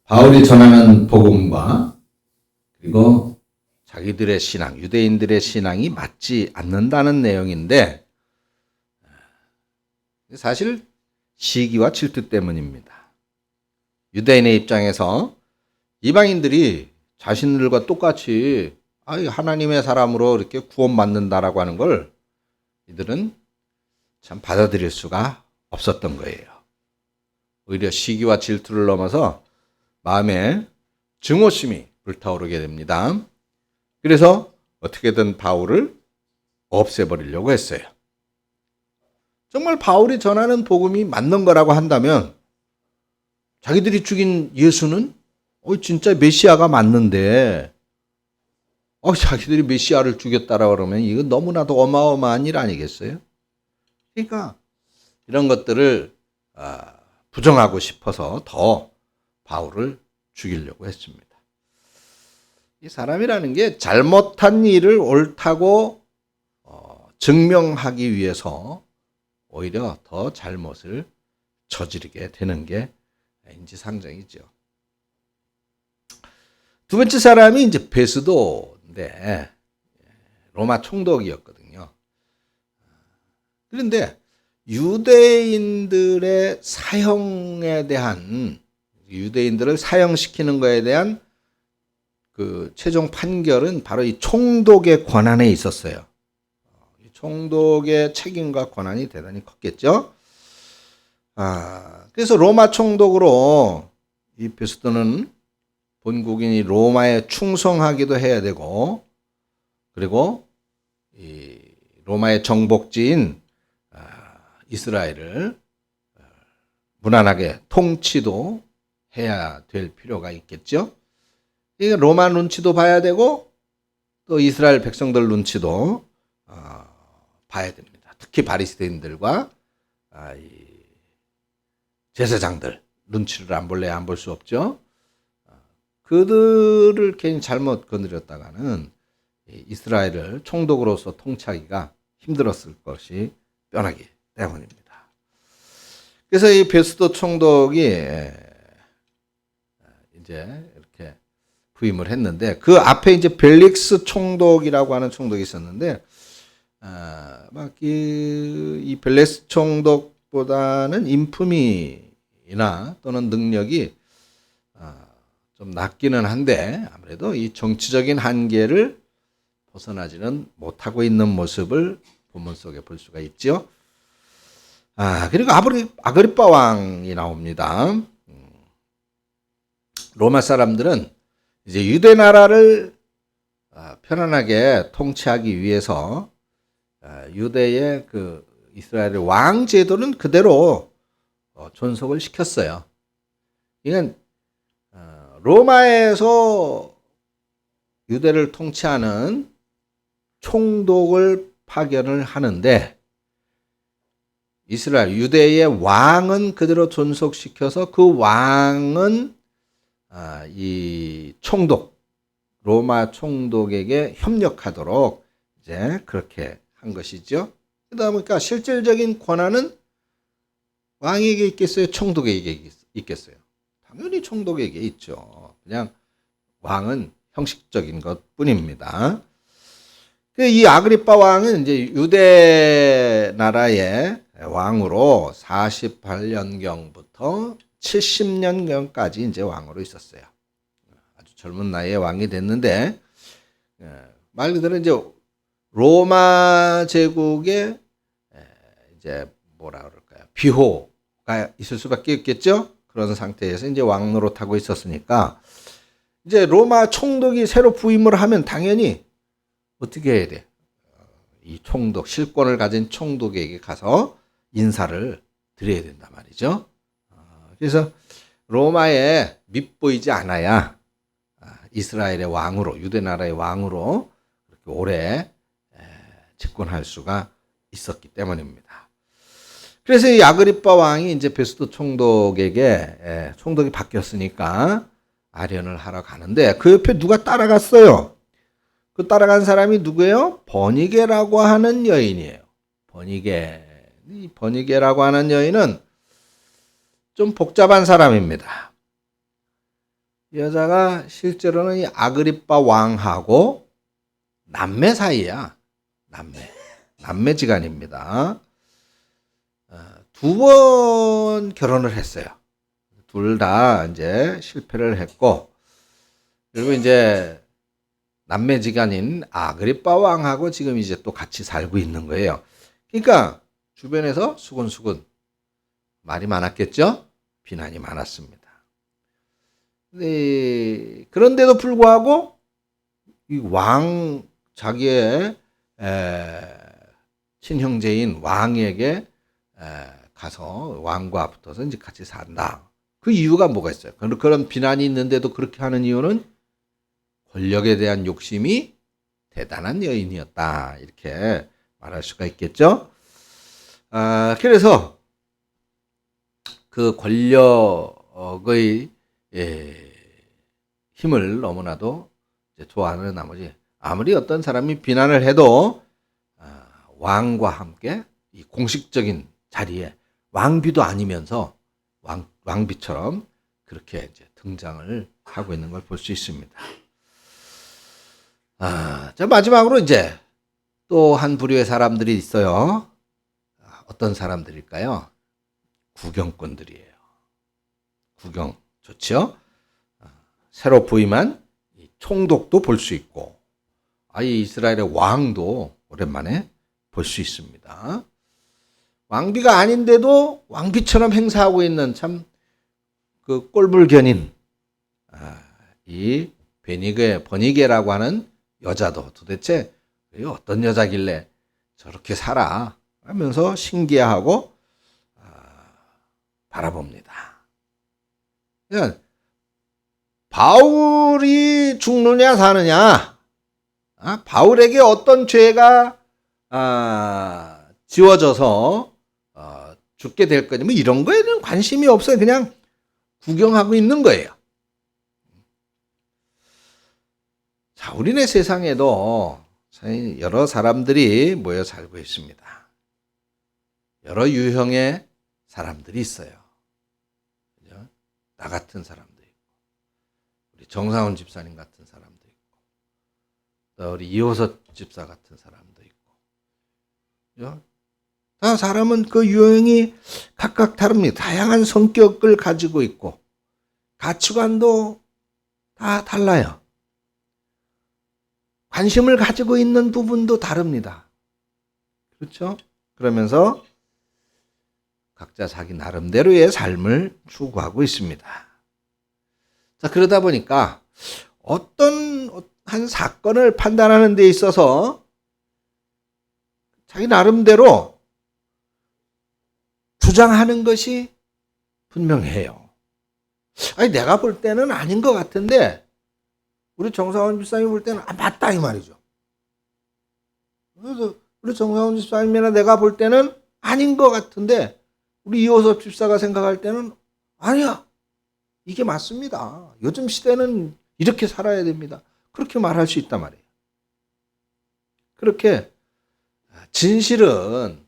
바울이 전하는 복음과 그리고 자기들의 신앙, 유대인들의 신앙이 맞지 않는다는 내용인데 사실 시기와 질투 때문입니다. 유대인의 입장에서 이방인들이 자신들과 똑같이 하나님의 사람으로 이렇게 구원받는다라고 하는 걸 이들은 참 받아들일 수가 없었던 거예요. 오히려 시기와 질투를 넘어서 마음에 증오심이 불타오르게 됩니다. 그래서 어떻게든 바울을 없애버리려고 했어요. 정말 바울이 전하는 복음이 맞는 거라고 한다면 자기들이 죽인 예수는 진짜 메시아가 맞는데 자기들이 메시아를 죽였다라 그러면 이거 너무나도 어마어마한 일 아니겠어요? 그러니까 이런 것들을 부정하고 싶어서 더 바울을 죽이려고 했습니다. 이 사람이라는 게 잘못한 일을 옳다고 증명하기 위해서 오히려 더 잘못을 저지르게 되는 게 인지상정이죠. 두 번째 사람이 이제 베스도인데 로마 총독이었거든요. 그런데 유대인들의 사형에 대한 유대인들을 사형시키는 것에 대한 그 최종 판결은 바로 이 총독의 권한에 있었어요. 이 총독의 책임과 권한이 대단히 컸겠죠. 그래서 로마 총독으로 이 베스도는 본국인이 로마에 충성하기도 해야 되고, 그리고 이 로마의 정복지인 이스라엘을 무난하게 통치도 해야 될 필요가 있겠죠. 로마 눈치도 봐야 되고 또 이스라엘 백성들 눈치도 봐야 됩니다. 특히 바리새인들과 제사장들 눈치를 안 볼래 안 볼 수 없죠. 그들을 괜히 잘못 건드렸다가는 이스라엘을 총독으로서 통치하기가 힘들었을 것이 뻔하기 때문입니다. 그래서 이 베스도 총독이 이제 이렇게 부임을 했는데 그 앞에 이제 벨릭스 총독이라고 하는 총독이 있었는데 이 벨릭스 총독보다는 인품이나 또는 능력이 좀 낮기는 한데 아무래도 이 정치적인 한계를 벗어나지는 못하고 있는 모습을 본문 속에 볼 수가 있죠. 그리고 아그리빠 왕이 나옵니다. 로마 사람들은 이제 유대 나라를 편안하게 통치하기 위해서 유대의 그 이스라엘의 왕 제도는 그대로 존속을 시켰어요. 이건 로마에서 유대를 통치하는 총독을 파견을 하는데 이스라엘 유대의 왕은 그대로 존속시켜서 그 왕은 이 총독 로마 총독에게 협력하도록 이제 그렇게 한 것이죠. 그러다 보니까 실질적인 권한은 왕에게 있겠어요? 총독에게 있겠어요? 당연히 총독에게 있죠. 그냥 왕은 형식적인 것 뿐입니다. 이 아그리빠 왕은 이제 유대 나라의 왕으로 48년경부터 70년경까지 이제 왕으로 있었어요. 아주 젊은 나이에 왕이 됐는데, 말 그대로 이제 로마 제국의 이제 뭐라 그럴까요? 비호가 있을 수밖에 없겠죠? 그런 상태에서 이제 왕 노릇하고 있었으니까, 이제 로마 총독이 새로 부임을 하면 당연히 어떻게 해야 돼? 이 총독, 실권을 가진 총독에게 가서 인사를 드려야 된단 말이죠. 그래서 로마에 밉보이지 않아야 이스라엘의 왕으로, 유대 나라의 왕으로 그렇게 오래 집권할 수가 있었기 때문입니다. 그래서 이 아그리빠 왕이 이제 베스도 총독에게 총독이 바뀌었으니까 아련을 하러 가는데 그 옆에 누가 따라갔어요. 그 따라간 사람이 누구예요? 버니게라고 하는 여인이에요. 이 버니게라고 하는 여인은 좀 복잡한 사람입니다. 이 여자가 실제로는 이 아그리빠 왕하고 남매 사이야. 남매지간입니다. 두 번 결혼을 했어요. 둘 다 이제 실패를 했고, 그리고 이제 남매지간인 아그리빠 왕하고 지금 이제 또 같이 살고 있는 거예요. 그러니까 주변에서 수군수군 말이 많았겠죠? 비난이 많았습니다. 그런데도 불구하고 이 자기의 친형제인 왕에게 가서 왕과 붙어서 이제 같이 산다. 그 이유가 뭐가 있어요? 그런 비난이 있는데도 그렇게 하는 이유는 권력에 대한 욕심이 대단한 여인이었다. 이렇게 말할 수가 있겠죠. 그래서 그 권력의 힘을 너무나도 좋아하는 나머지 아무리 어떤 사람이 비난을 해도 왕과 함께 이 공식적인 자리에 왕비도 아니면서 왕비처럼 그렇게 이제 등장을 하고 있는 걸 볼 수 있습니다. 자, 마지막으로 이제 또 한 부류의 사람들이 있어요. 어떤 사람들일까요? 구경꾼들이에요. 구경 좋죠? 새로 부임한 총독도 볼 수 있고, 아예 이스라엘의 왕도 오랜만에 볼 수 있습니다. 왕비가 아닌데도 왕비처럼 행사하고 있는 참 그 꼴불견인 이 버니게라고 하는 여자도 도대체 어떤 여자길래 저렇게 살아 하면서 신기해하고 바라봅니다. 그러니까 바울이 죽느냐 사느냐, 바울에게 어떤 죄가 지워져서 죽게 될 거냐, 뭐 이런 거에는 관심이 없어요. 그냥 구경하고 있는 거예요. 자, 우리네 세상에도 여러 사람들이 모여 살고 있습니다. 여러 유형의 사람들이 있어요. 그죠? 나 같은 사람도 있고, 우리 정상훈 집사님 같은 사람도 있고, 또 우리 이호섭 집사 같은 사람도 있고, 그죠? 다 사람은 그 유형이 각각 다릅니다. 다양한 성격을 가지고 있고, 가치관도 다 달라요. 관심을 가지고 있는 부분도 다릅니다. 그렇죠? 그러면서 각자 자기 나름대로의 삶을 추구하고 있습니다. 자, 그러다 보니까 어떤 한 사건을 판단하는 데 있어서 자기 나름대로 주장하는 것이 분명해요. 아니, 내가 볼 때는 아닌 것 같은데 우리 정상훈 집사님이 볼 때는 맞다 이 말이죠. 그래서 우리 정상훈 집사님이나 내가 볼 때는 아닌 것 같은데 우리 이호섭 집사가 생각할 때는 아니야, 이게 맞습니다. 요즘 시대는 이렇게 살아야 됩니다. 그렇게 말할 수 있단 말이에요. 그렇게 진실은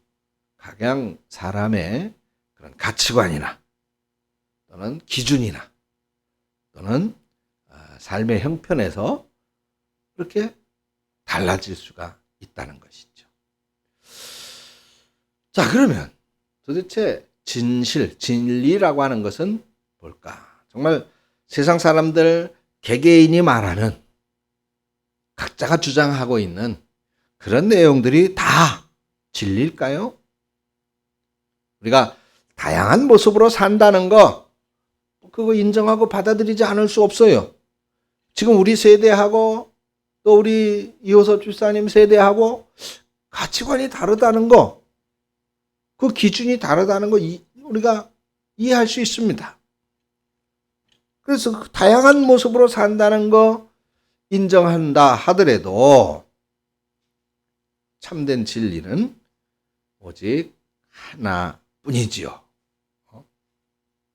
각양 사람의 그런 가치관이나 또는 기준이나 또는 삶의 형편에서 그렇게 달라질 수가 있다는 것이죠. 자, 그러면 도대체 진리라고 하는 것은 뭘까? 정말 세상 사람들 개개인이 말하는, 각자가 주장하고 있는 그런 내용들이 다 진리일까요? 우리가 다양한 모습으로 산다는 거, 그거 인정하고 받아들이지 않을 수 없어요. 지금 우리 세대하고 또 우리 이호섭 집사님 세대하고 가치관이 다르다는 거, 그 기준이 다르다는 거 우리가 이해할 수 있습니다. 그래서 다양한 모습으로 산다는 거 인정한다 하더라도 참된 진리는 오직 하나뿐이지요.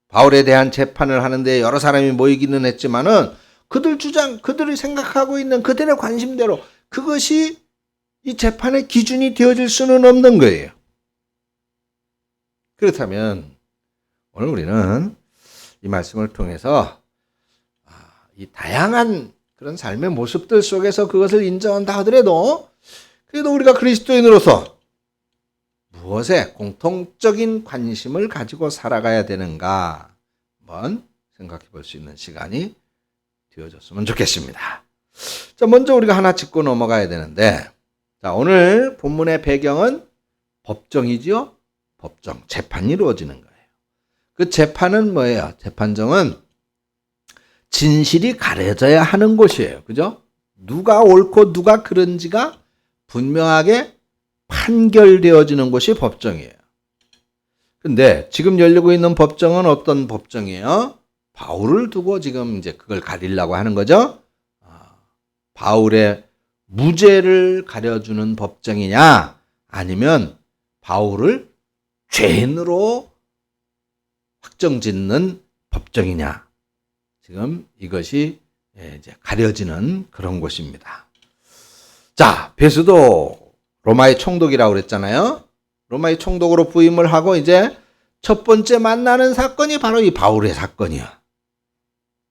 바울에 대한 재판을 하는데 여러 사람이 모이기는 했지만은 그들이 생각하고 있는 그들의 관심대로 그것이 이 재판의 기준이 되어질 수는 없는 거예요. 그렇다면 오늘 우리는 이 말씀을 통해서 이 다양한 그런 삶의 모습들 속에서 그것을 인정한다 하더라도 그래도 우리가 그리스도인으로서 무엇에 공통적인 관심을 가지고 살아가야 되는가 한번 생각해 볼 수 있는 시간이 되어졌으면 좋겠습니다. 자, 먼저 우리가 하나 짚고 넘어가야 되는데, 자, 오늘 본문의 배경은 법정이지요. 법정, 재판이 이루어지는 거예요. 그 재판은 뭐예요? 재판정은 진실이 가려져야 하는 곳이에요. 그죠? 누가 옳고 누가 그른지가 분명하게 판결되어지는 곳이 법정이에요. 근데 지금 열리고 있는 법정은 어떤 법정이에요? 바울을 두고 지금 이제 그걸 가리려고 하는 거죠. 바울의 무죄를 가려주는 법정이냐, 아니면 바울을 죄인으로 확정짓는 법정이냐. 지금 이것이 이제 가려지는 그런 곳입니다. 자, 베스도 로마의 총독이라고 그랬잖아요. 로마의 총독으로 부임을 하고 이제 첫 번째 만나는 사건이 바로 이 바울의 사건이야.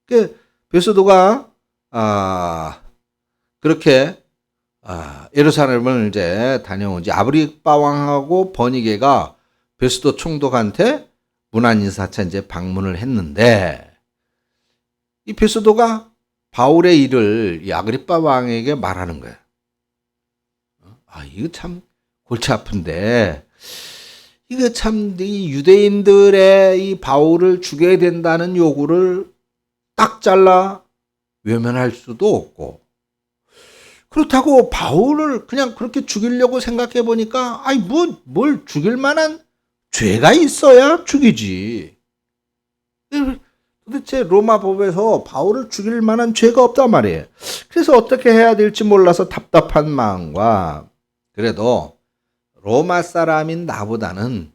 그 베스도가 그렇게 예루살렘을 이제 다녀온 지 아그리빠 왕하고 버니게가 베스도 총독한테 문안 인사차 이제 방문을 했는데, 이 베스도가 바울의 일을 이 아그리빠 왕에게 말하는 거예요. 이거 참 골치 아픈데, 이거 참 이 유대인들의 이 바울을 죽여야 된다는 요구를 딱 잘라 외면할 수도 없고, 그렇다고 바울을 그냥 그렇게 죽이려고 생각해 보니까, 뭘 죽일 만한 죄가 있어야 죽이지. 도대체 로마 법에서 바울을 죽일 만한 죄가 없단 말이에요. 그래서 어떻게 해야 될지 몰라서 답답한 마음과, 그래도 로마 사람인 나보다는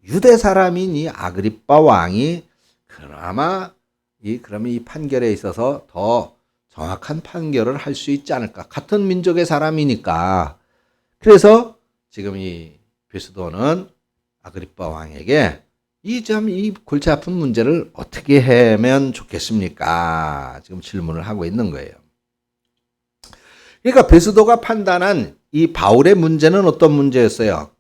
유대 사람인 이 아그리빠 왕이 그나마 그러면 이 판결에 있어서 더 정확한 판결을 할 수 있지 않을까. 같은 민족의 사람이니까. 그래서 지금 이 베스도는 아그리빠 왕에게 이 골치 아픈 문제를 어떻게 하면 좋겠습니까? 지금 질문을 하고 있는 거예요. 그러니까 베스도가 판단한 이 바울의 문제는 어떤 문제였어요?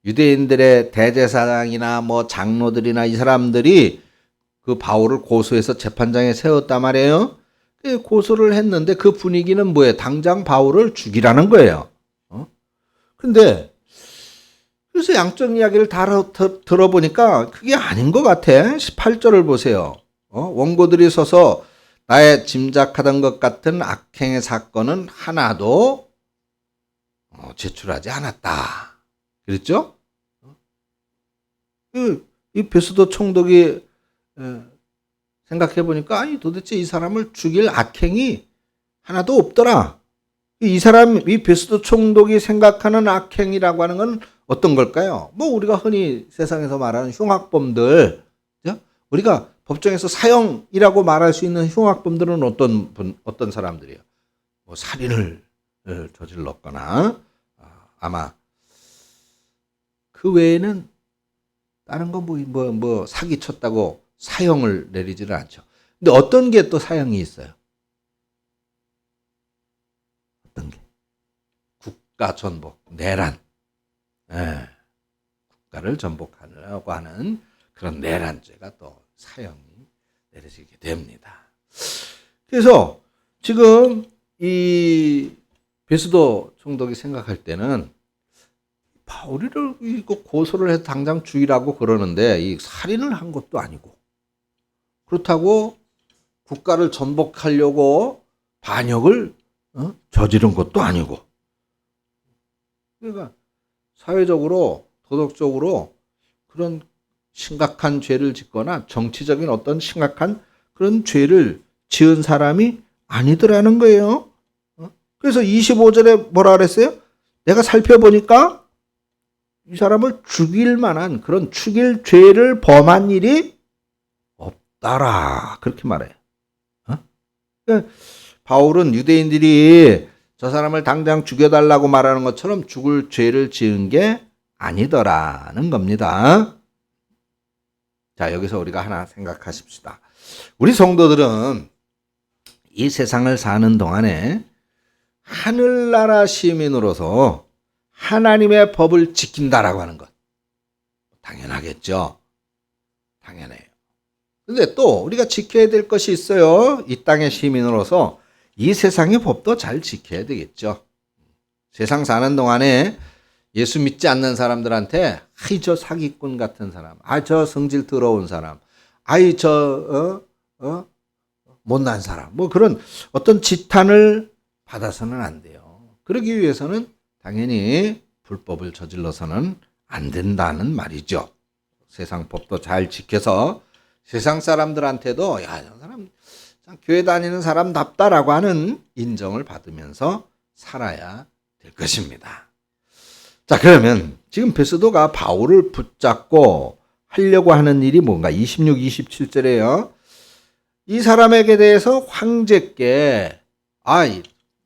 유대인들의 대제사장이나 뭐 장로들이나 이 사람들이 그 바울을 고소해서 재판장에 세웠단 말이에요. 고소를 했는데 그 분위기는 뭐예요? 당장 바울을 죽이라는 거예요. 근데 그래서 양쪽 이야기를 다 들어보니까 그게 아닌 것 같아. 18절을 보세요. 원고들이 서서 나의 짐작하던 것 같은 악행의 사건은 하나도 제출하지 않았다. 그랬죠? 이 베스도 총독이 생각해 보니까 도대체 이 사람을 죽일 악행이 하나도 없더라. 이 베스도 총독이 생각하는 악행이라고 하는 건 어떤 걸까요? 뭐 우리가 흔히 세상에서 말하는 흉악범들, 우리가 법정에서 사형이라고 말할 수 있는 흉악범들은 어떤 사람들이에요? 뭐 살인을 저질렀거나, 아마 그 외에는 다른 거 뭐 사기 쳤다고 사형을 내리지는 않죠. 근데 어떤 게 또 사형이 있어요? 어떤 게? 국가 전복, 내란. 국가를 전복하려고 하는 그런 내란죄가 또 사형이 내려지게 됩니다. 그래서 지금 이 베스도 총독이 생각할 때는 바울이를 이거 고소를 해서 당장 죽이라고 그러는데 이 살인을 한 것도 아니고, 그렇다고 국가를 전복하려고 반역을 저지른 것도 아니고, 그러니까 사회적으로 도덕적으로 그런 심각한 죄를 짓거나 정치적인 어떤 심각한 그런 죄를 지은 사람이 아니더라는 거예요. 그래서 25절에 뭐라 그랬어요? 내가 살펴보니까 이 사람을 죽일 만한 그런 죽일 죄를 범한 일이 없다라. 그렇게 말해요. 그러니까 바울은 유대인들이 저 사람을 당장 죽여달라고 말하는 것처럼 죽을 죄를 지은 게 아니더라는 겁니다. 자, 여기서 우리가 하나 생각하십시다. 우리 성도들은 이 세상을 사는 동안에 하늘나라 시민으로서 하나님의 법을 지킨다라고 하는 것. 당연하겠죠. 당연해요. 근데 또 우리가 지켜야 될 것이 있어요. 이 땅의 시민으로서 이 세상의 법도 잘 지켜야 되겠죠. 세상 사는 동안에 예수 믿지 않는 사람들한테 아이 저 사기꾼 같은 사람, 저 성질 더러운 사람, 아이 저 못난 사람, 뭐 그런 어떤 지탄을 받아서는 안 돼요. 그러기 위해서는 당연히 불법을 저질러서는 안 된다는 말이죠. 세상 법도 잘 지켜서 세상 사람들한테도 야, 저 사람 참 교회 다니는 사람답다라고 하는 인정을 받으면서 살아야 될 것입니다. 자, 그러면 지금 베스도가 바울을 붙잡고 하려고 하는 일이 뭔가? 26, 27절에요. 이 사람에게 대해서 황제께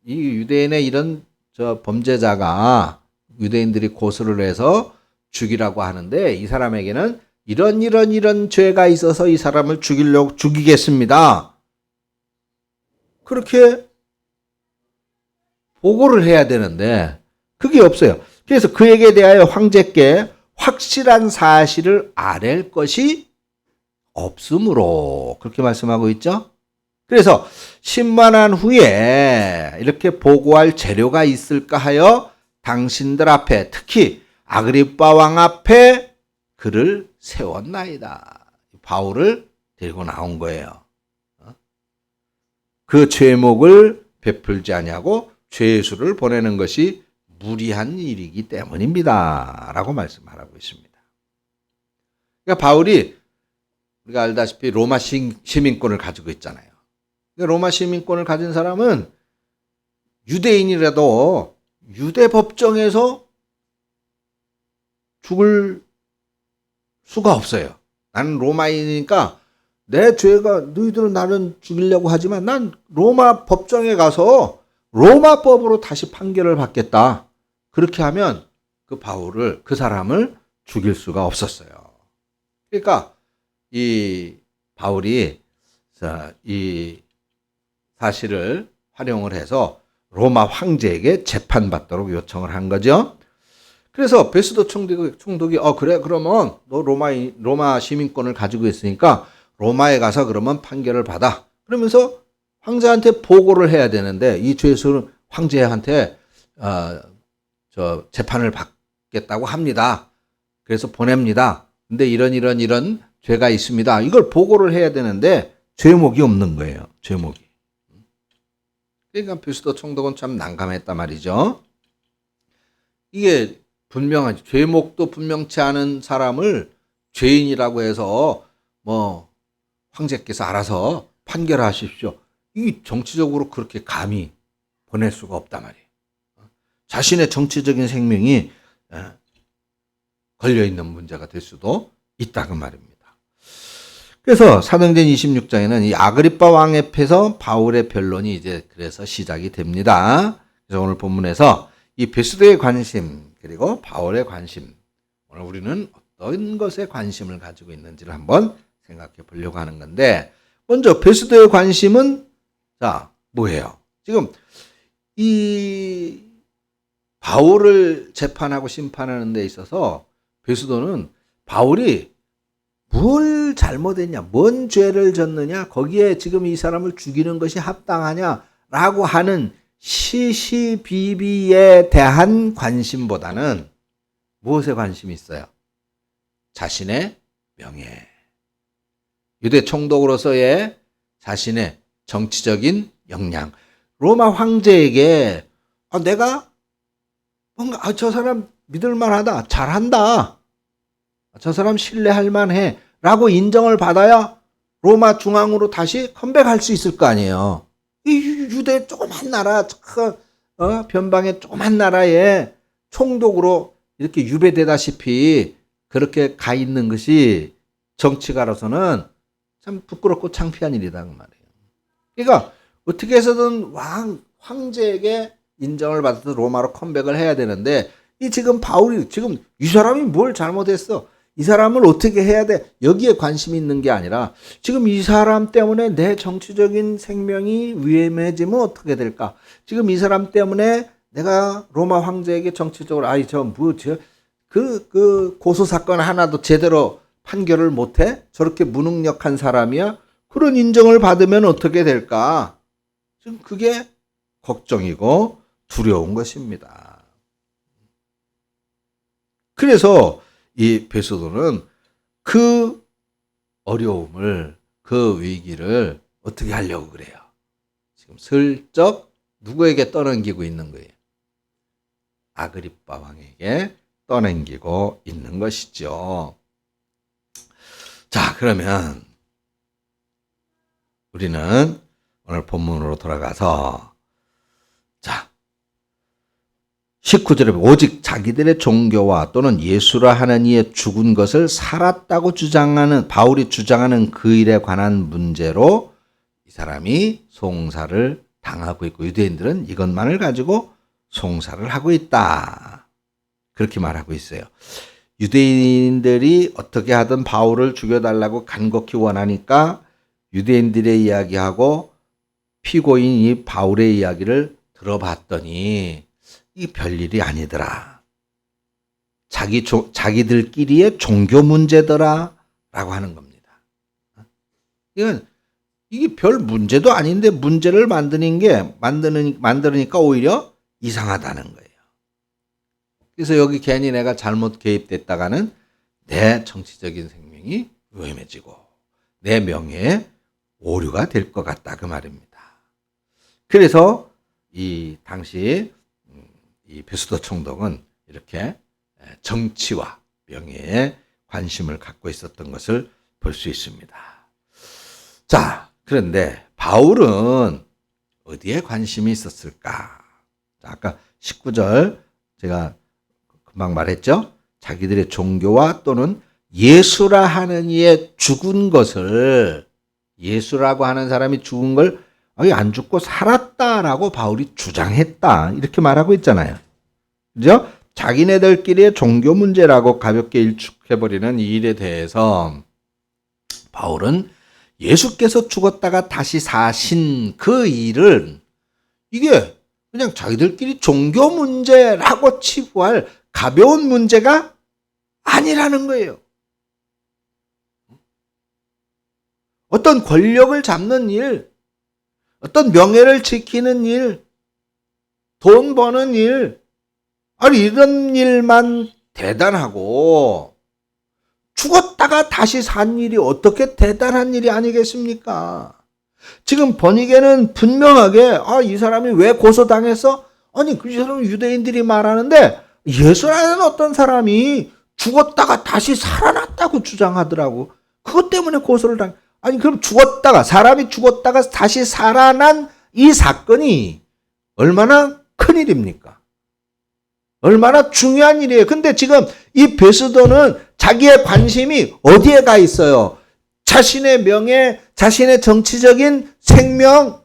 이 유대인의 이런 저 범죄자가 유대인들이 고소를 해서 죽이라고 하는데 이 사람에게는 이런 죄가 있어서 이 사람을 죽이겠습니다. 그렇게 보고를 해야 되는데 그게 없어요. 그래서 그에게 대하여 황제께 확실한 사실을 아랠 것이 없으므로 그렇게 말씀하고 있죠. 그래서 심만한 후에 이렇게 보고할 재료가 있을까 하여 당신들 앞에 특히 아그리빠 왕 앞에 그를 세웠나이다. 바울을 데리고 나온 거예요. 그 죄목을 베풀지 아니하고 죄수를 보내는 것이 무리한 일이기 때문입니다. 라고 말씀하고 있습니다. 그러니까 바울이 우리가 알다시피 로마 시민권을 가지고 있잖아요. 그러니까 로마 시민권을 가진 사람은 유대인이라도 유대 법정에서 죽을 수가 없어요. 나는 로마인이니까 내 죄가 너희들은 나는 죽이려고 하지만 난 로마 법정에 가서 로마법으로 다시 판결을 받겠다. 그렇게 하면 그 사람을 죽일 수가 없었어요. 그러니까 이 바울이 이 사실을 활용을 해서 로마 황제에게 재판받도록 요청을 한 거죠. 그래서 베스도 총독이 그래 그러면 너 로마 시민권을 가지고 있으니까 로마에 가서 그러면 판결을 받아. 그러면서 황제한테 보고를 해야 되는데 이 죄수는 황제한테 저 재판을 받겠다고 합니다. 그래서 보냅니다. 근데 이런 죄가 있습니다. 이걸 보고를 해야 되는데 죄목이 없는 거예요. 죄목이. 그러니까 베스도 총독은 참 난감했단 말이죠. 이게 분명하지. 죄목도 분명치 않은 사람을 죄인이라고 해서 뭐 황제께서 알아서 판결하십시오. 이 정치적으로 그렇게 감히 보낼 수가 없단 말이에요. 자신의 정치적인 생명이 걸려있는 문제가 될 수도 있다고 말입니다. 그래서 사도행전 26장에는 이 아그리빠 왕 앞에서 바울의 변론이 이제 그래서 시작이 됩니다. 그래서 오늘 본문에서 이 베스도의 관심 그리고 바울의 관심 오늘 우리는 어떤 것에 관심을 가지고 있는지를 한번 생각해 보려고 하는 건데 먼저 베스도의 관심은 뭐예요? 지금 이 바울을 재판하고 심판하는 데 있어서 베스도는 바울이 뭘 잘못했냐, 뭔 죄를 졌느냐, 거기에 지금 이 사람을 죽이는 것이 합당하냐라고 하는 시시비비에 대한 관심보다는 무엇에 관심이 있어요? 자신의 명예, 유대 총독으로서의 자신의 정치적인 역량, 로마 황제에게 내가 뭔가 저 사람 믿을만하다, 잘한다, 저 사람 신뢰할 만해 라고 인정을 받아야 로마 중앙으로 다시 컴백할 수 있을 거 아니에요. 이 유대 조그만 나라, 변방의 조그만 나라에 총독으로 이렇게 유배되다시피 그렇게 가 있는 것이 정치가로서는 참 부끄럽고 창피한 일이다 그 말이에요. 그러니까 어떻게 해서든 황제에게 인정을 받아서 로마로 컴백을 해야 되는데 이 지금 바울이 지금 이 사람이 뭘 잘못했어? 이 사람을 어떻게 해야 돼? 여기에 관심이 있는 게 아니라 지금 이 사람 때문에 내 정치적인 생명이 위험해지면 어떻게 될까? 지금 이 사람 때문에 내가 로마 황제에게 정치적으로 그 고소 사건 하나도 제대로 판결을 못해? 저렇게 무능력한 사람이야? 그런 인정을 받으면 어떻게 될까? 지금 그게 걱정이고 두려운 것입니다. 그래서 이 베스도는 그 어려움을, 그 위기를 어떻게 하려고 그래요? 지금 슬쩍 누구에게 떠넘기고 있는 거예요? 아그리빠 왕에게 떠넘기고 있는 것이죠. 자, 그러면 우리는 오늘 본문으로 돌아가서, 자, 19절에 오직 자기들의 종교와 또는 예수라 하는 이의 죽은 것을 살았다고 주장하는, 바울이 주장하는 그 일에 관한 문제로 이 사람이 송사를 당하고 있고, 유대인들은 이것만을 가지고 송사를 하고 있다. 그렇게 말하고 있어요. 유대인들이 어떻게 하든 바울을 죽여달라고 간곡히 원하니까 유대인들의 이야기하고 피고인 이 바울의 이야기를 들어봤더니 이 별일이 아니더라. 자기들끼리의 종교 문제더라. 라고 하는 겁니다. 이게 별 문제도 아닌데 문제를 만드니까 오히려 이상하다는 거예요. 그래서 여기 괜히 내가 잘못 개입됐다가는 내 정치적인 생명이 위험해지고 내 명예에 오류가 될 것 같다. 그 말입니다. 그래서 이 당시 이 베스도 총독은 이렇게 정치와 명예에 관심을 갖고 있었던 것을 볼 수 있습니다. 자, 그런데 바울은 어디에 관심이 있었을까? 자, 아까 19절 제가 금방 말했죠? 자기들의 종교와 또는 예수라 하는 이의 죽은 것을, 예수라고 하는 사람이 죽은 걸 안 죽고 살았다라고 바울이 주장했다. 이렇게 말하고 있잖아요. 그죠? 자기네들끼리의 종교 문제라고 가볍게 일축해버리는 이 일에 대해서 바울은 예수께서 죽었다가 다시 사신 그 일은 이게 그냥 자기들끼리 종교 문제라고 치부할 가벼운 문제가 아니라는 거예요. 어떤 권력을 잡는 일, 어떤 명예를 지키는 일, 돈 버는 일, 이런 일만 대단하고 죽었다가 다시 산 일이 어떻게 대단한 일이 아니겠습니까? 지금 번이게는 분명하게 이 사람이 왜 고소당했어? 그 사람은 유대인들이 말하는데 예수라는 어떤 사람이 죽었다가 다시 살아났다고 주장하더라고. 그것 때문에 고소를 그럼 사람이 죽었다가 다시 살아난 이 사건이 얼마나 큰일입니까? 얼마나 중요한 일이에요. 근데 지금 이 베스도는 자기의 관심이 어디에 가 있어요? 자신의 명예, 자신의 정치적인 생명,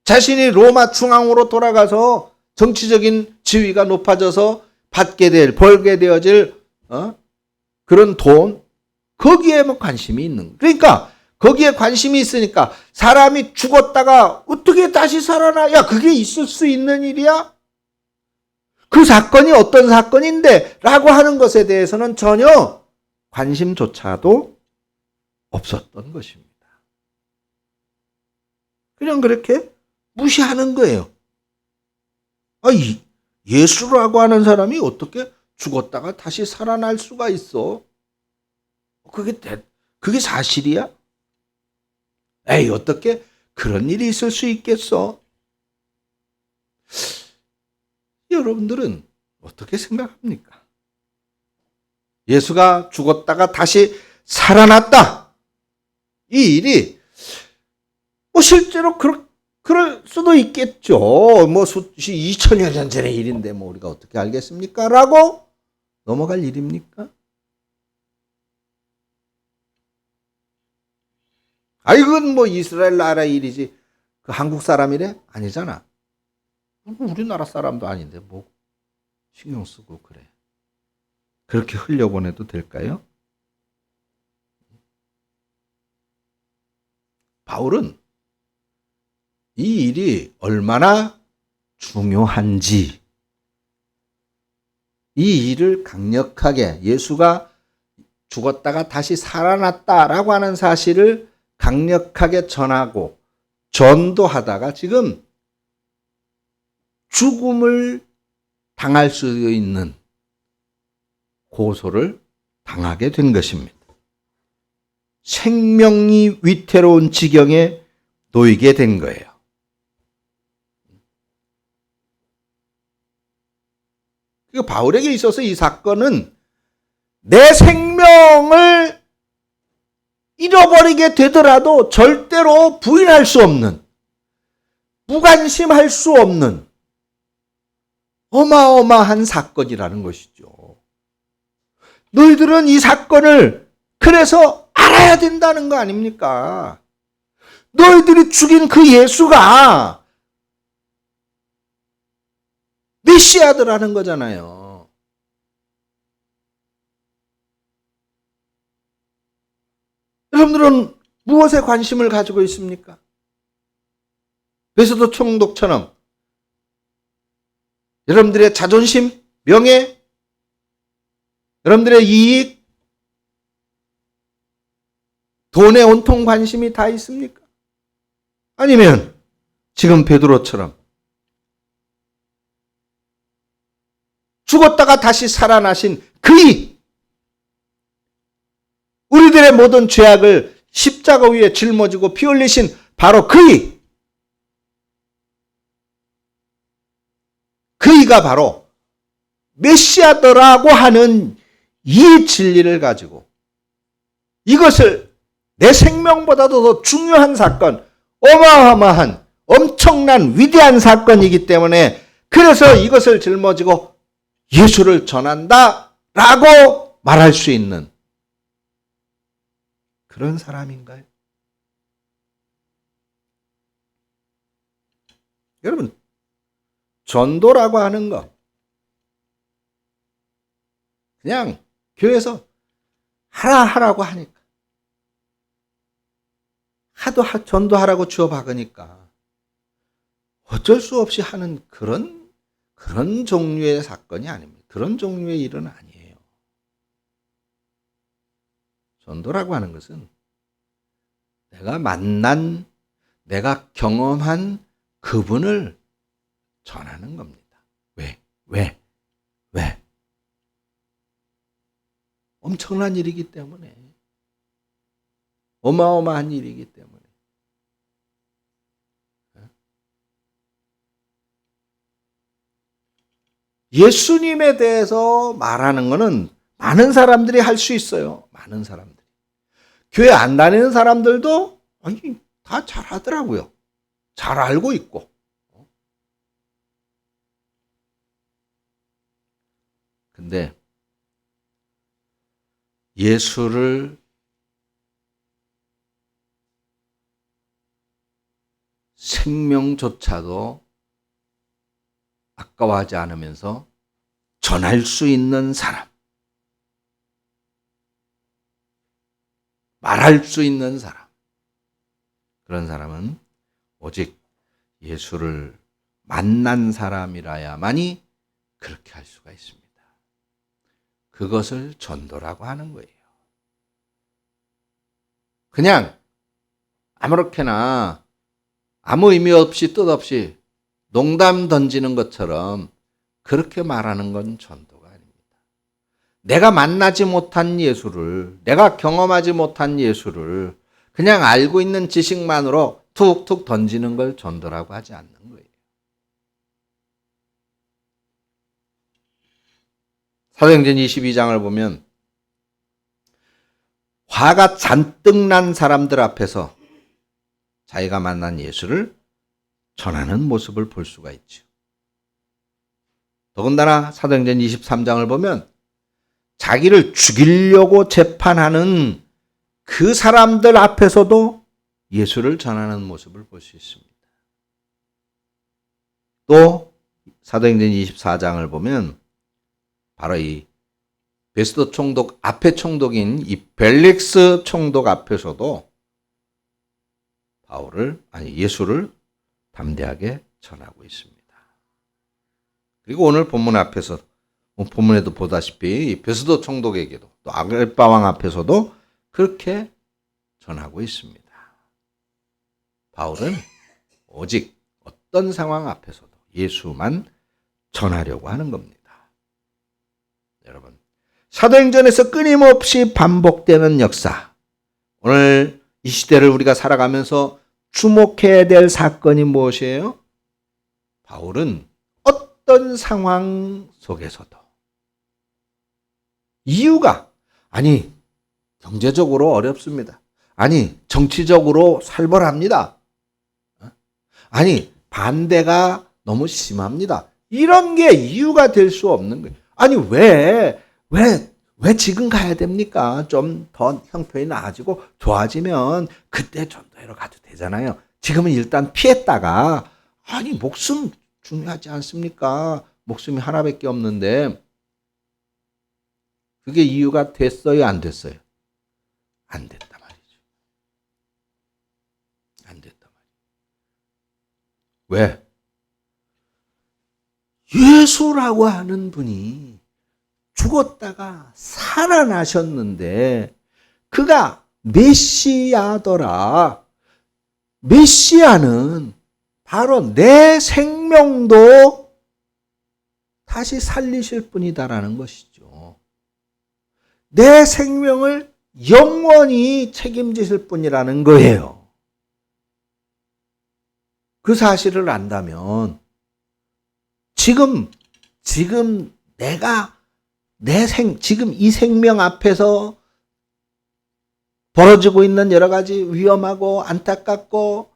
자신이 로마 중앙으로 돌아가서 정치적인 지위가 높아져서 벌게 되어질 그런 돈, 거기에만 관심이 있는 거예요. 그러니까 거기에 관심이 있으니까 사람이 죽었다가 어떻게 다시 살아나? 그게 있을 수 있는 일이야? 그 사건이 어떤 사건인데? 라고 하는 것에 대해서는 전혀 관심조차도 없었던 것입니다. 그냥 그렇게 무시하는 거예요. 예수라고 하는 사람이 어떻게 죽었다가 다시 살아날 수가 있어? 그게 사실이야? 어떻게 그런 일이 있을 수 있겠어? 여러분들은 어떻게 생각합니까? 예수가 죽었다가 다시 살아났다. 이 일이 실제로 그럴 수도 있겠죠. 2000여 년 전의 일인데 우리가 어떻게 알겠습니까? 라고 넘어갈 일입니까? 그건 이스라엘 나라 일이지. 그 한국 사람이래? 아니잖아. 우리나라 사람도 아닌데 신경 쓰고 그래. 그렇게 흘려보내도 될까요? 바울은 이 일이 얼마나 중요한지, 이 일을 강력하게 예수가 죽었다가 다시 살아났다라고 하는 사실을 강력하게 전하고 전도하다가 지금 죽음을 당할 수 있는 고소를 당하게 된 것입니다. 생명이 위태로운 지경에 놓이게 된 거예요. 바울에게 있어서 이 사건은 내 생명을 잃어버리게 되더라도 절대로 부인할 수 없는, 무관심할 수 없는 어마어마한 사건이라는 것이죠. 너희들은 이 사건을 그래서 알아야 된다는 거 아닙니까? 너희들이 죽인 그 예수가 메시아더라는 거잖아요. 여러분들은 무엇에 관심을 가지고 있습니까? 베드로 총독처럼 여러분들의 자존심, 명예, 여러분들의 이익, 돈에 온통 관심이 다 있습니까? 아니면 지금 베드로처럼 죽었다가 다시 살아나신 그이, 우리들의 모든 죄악을 십자가 위에 짊어지고 피 흘리신 바로 그이, 그이가 바로 메시아더라고 하는 이 진리를 가지고 이것을 내 생명보다도 더 중요한 사건, 어마어마한 엄청난 위대한 사건이기 때문에 그래서 이것을 짊어지고 예수를 전한다라고 말할 수 있는 그런 사람인가요? 여러분, 전도라고 하는 거 그냥 교회에서 하라고 하니까 하도 전도하라고 주어 박으니까 어쩔 수 없이 하는 그런 종류의 사건이 아닙니다. 그런 종류의 일은 아니에요. 전도라고 하는 것은 내가 만난, 내가 경험한 그분을 전하는 겁니다. 왜? 엄청난 일이기 때문에. 어마어마한 일이기 때문에. 예수님에 대해서 말하는 것은 많은 사람들이 할 수 있어요. 많은 사람들이. 교회 안 다니는 사람들도 다 잘하더라고요. 잘 알고 있고. 근데 예수를 생명조차도 아까워하지 않으면서 전할 수 있는 사람, 말할 수 있는 사람, 그런 사람은 오직 예수를 만난 사람이라야만이 그렇게 할 수가 있습니다. 그것을 전도라고 하는 거예요. 그냥 아무렇게나 아무 의미 없이 뜻없이 농담 던지는 것처럼 그렇게 말하는 건 전도가 아닙니다. 내가 만나지 못한 예수를, 내가 경험하지 못한 예수를 그냥 알고 있는 지식만으로 툭툭 던지는 걸 전도라고 하지 않는 거예요. 사도행전 22장을 보면 화가 잔뜩 난 사람들 앞에서 자기가 만난 예수를 전하는 모습을 볼 수가 있죠. 더군다나 사도행전 23장을 보면 자기를 죽이려고 재판하는 그 사람들 앞에서도 예수를 전하는 모습을 볼 수 있습니다. 또 사도행전 24장을 보면 바로 이 베스도 총독 앞에 총독인 이 벨릭스 총독 앞에서도 예수를 담대하게 전하고 있습니다. 그리고 오늘 본문 앞에서 본문에도 보다시피 이 베스도 총독에게도 또 아그리파 왕 앞에서도 그렇게 전하고 있습니다. 바울은 오직 어떤 상황 앞에서도 예수만 전하려고 하는 겁니다. 여러분, 사도행전에서 끊임없이 반복되는 역사, 오늘 이 시대를 우리가 살아가면서 주목해야 될 사건이 무엇이에요? 바울은 어떤 상황 속에서도 경제적으로 어렵습니다. 정치적으로 살벌합니다. 반대가 너무 심합니다. 이런 게 이유가 될 수 없는 거예요. 왜 지금 가야 됩니까? 좀 더 형편이 나아지고 좋아지면 그때 좀 더 이러 가도 되잖아요. 지금은 일단 피했다가 목숨 중요하지 않습니까? 목숨이 하나밖에 없는데 그게 이유가 됐어요? 안 됐어요? 안 됐단 말이죠. 안 됐단 말이에요. 왜? 예수라고 하는 분이 죽었다가 살아나셨는데 그가 메시아더라. 메시아는 바로 내 생명도 다시 살리실 분이다라는 것이죠. 내 생명을 영원히 책임지실 분이라는 거예요. 그 사실을 안다면 지금 내가 지금 이 생명 앞에서 벌어지고 있는 여러 가지 위험하고 안타깝고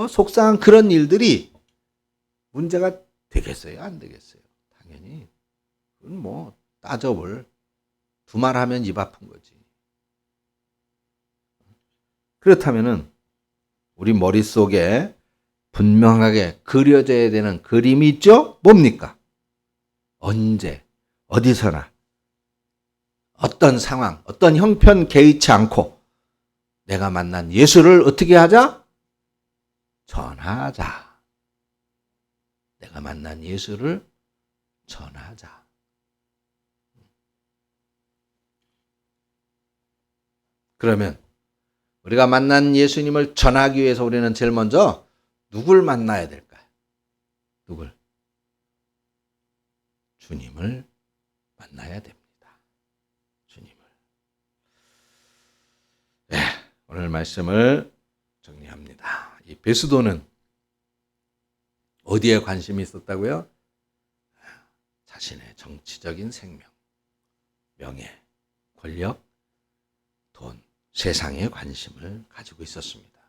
속상한 그런 일들이 문제가 되겠어요? 안 되겠어요? 당연히 그건 따져볼 두말하면 입 아픈 거지. 그렇다면은 우리 머릿속에 분명하게 그려져야 되는 그림이 있죠? 뭡니까? 언제, 어디서나, 어떤 상황, 어떤 형편 개의치 않고 내가 만난 예수를 어떻게 하자? 전하자. 내가 만난 예수를 전하자. 그러면 우리가 만난 예수님을 전하기 위해서 우리는 제일 먼저 누굴 만나야 될까요? 누굴? 주님을 만나야 됩니다. 주님을. 네, 오늘 말씀을 정리합니다. 이 베스도는 어디에 관심이 있었다고요? 자신의 정치적인 생명, 명예, 권력, 돈, 세상에 관심을 가지고 있었습니다.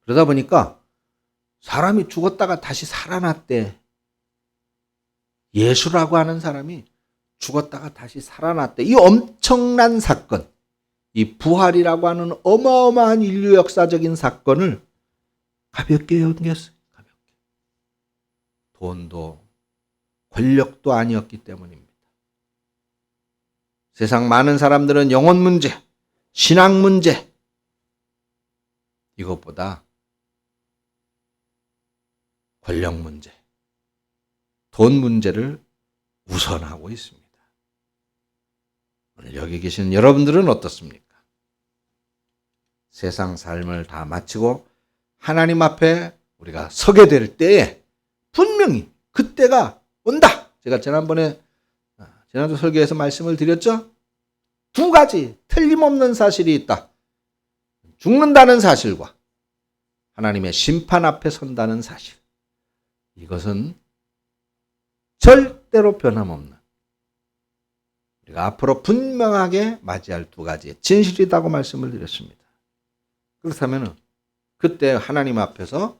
그러다 보니까 사람이 죽었다가 다시 살아났대. 예수라고 하는 사람이 죽었다가 다시 살아났대. 이 엄청난 사건, 이 부활이라고 하는 어마어마한 인류 역사적인 사건을 가볍게 여겼어요. 가볍게. 돈도 권력도 아니었기 때문입니다. 세상 많은 사람들은 영혼 문제, 신앙 문제, 이것보다 권력 문제, 돈 문제를 우선하고 있습니다. 오늘 여기 계신 여러분들은 어떻습니까? 세상 삶을 다 마치고 하나님 앞에 우리가 서게 될 때에 분명히 그때가 온다. 제가 지난주 설교에서 말씀을 드렸죠? 두 가지 틀림없는 사실이 있다. 죽는다는 사실과 하나님의 심판 앞에 선다는 사실. 이것은 절대로 변함없는, 우리가 앞으로 분명하게 맞이할 두 가지의 진실이라고 말씀을 드렸습니다. 그렇다면 그때 하나님 앞에서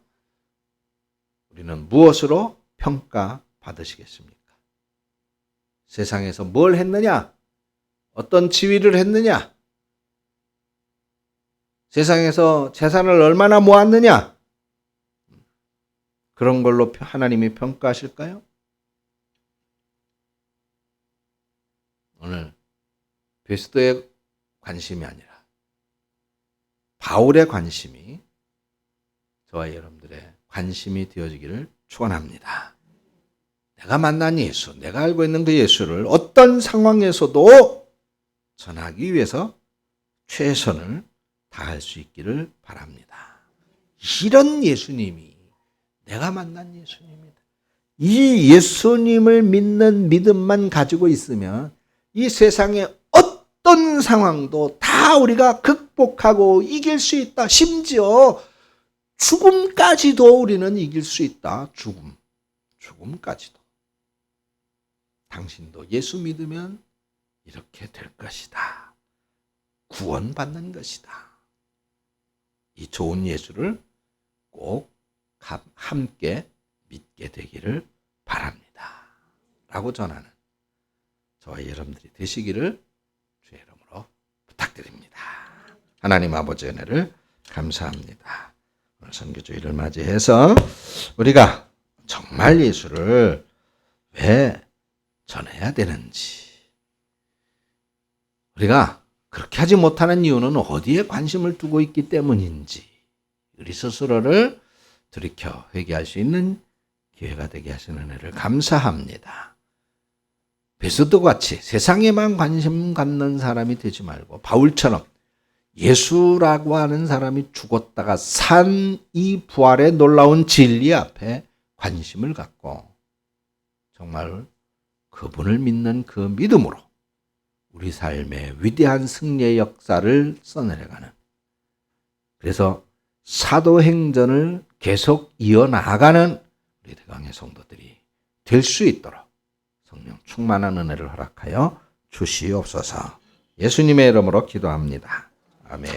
우리는 무엇으로 평가받으시겠습니까? 세상에서 뭘 했느냐? 어떤 지위를 했느냐? 세상에서 재산을 얼마나 모았느냐? 그런 걸로 하나님이 평가하실까요? 오늘 베스도의 관심이 아니라 바울의 관심이 저와 여러분들의 관심이 되어지기를 축원합니다. 내가 만난 예수, 내가 알고 있는 그 예수를 어떤 상황에서도 전하기 위해서 최선을 다할 수 있기를 바랍니다. 이런 예수님이 내가 만난 예수님이다. 이 예수님을 믿는 믿음만 가지고 있으면 이 세상의 어떤 상황도 다 우리가 극복하고 이길 수 있다. 심지어 죽음까지도 우리는 이길 수 있다. 죽음까지도. 당신도 예수 믿으면 이렇게 될 것이다. 구원받는 것이다. 이 좋은 예수를 꼭 함께 믿게 되기를 바랍니다. 라고 전하는 저와 여러분들이 되시기를 주의 이름으로 부탁드립니다. 하나님 아버지 은혜를 감사합니다. 오늘 선교주일을 맞이해서 우리가 정말 예수를 왜 전해야 되는지, 우리가 그렇게 하지 못하는 이유는 어디에 관심을 두고 있기 때문인지 우리 스스로를 돌이켜 회개할 수 있는 기회가 되게 하시는 은혜를 감사합니다. 베스도같이 세상에만 관심 갖는 사람이 되지 말고 바울처럼 예수라고 하는 사람이 죽었다가 산 이 부활의 놀라운 진리 앞에 관심을 갖고 정말 그분을 믿는 그 믿음으로 우리 삶의 위대한 승리의 역사를 써내려가는, 그래서 사도행전을 계속 이어나가는 우리 대강의 성도들이 될 수 있도록 성령 충만한 은혜를 허락하여 주시옵소서. 예수님의 이름으로 기도합니다. 아멘.